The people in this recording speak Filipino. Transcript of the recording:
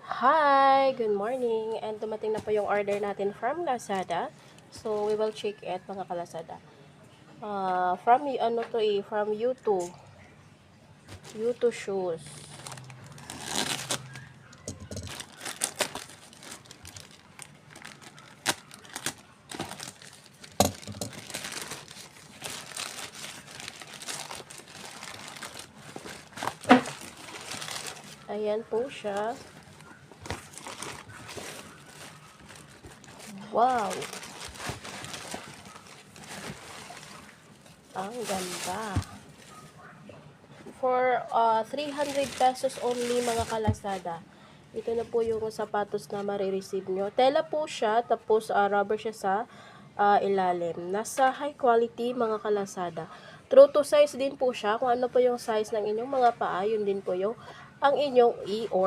Hi! Good morning! And dumating na po yung order natin from Lazada. So, we will check it mga kalasada. From U2. U2 shoes. Ayan po siya. Wow! Ang ganda. For 300 pesos only mga kalasada. Ito na po yung sapatos na marireceive nyo. Tela po siya, tapos rubber siya sa ilalim. Nasa high quality mga kalasada. True to size din po siya. Kung ano po yung size ng inyong mga paa, yun din po yung ang inyong i-order.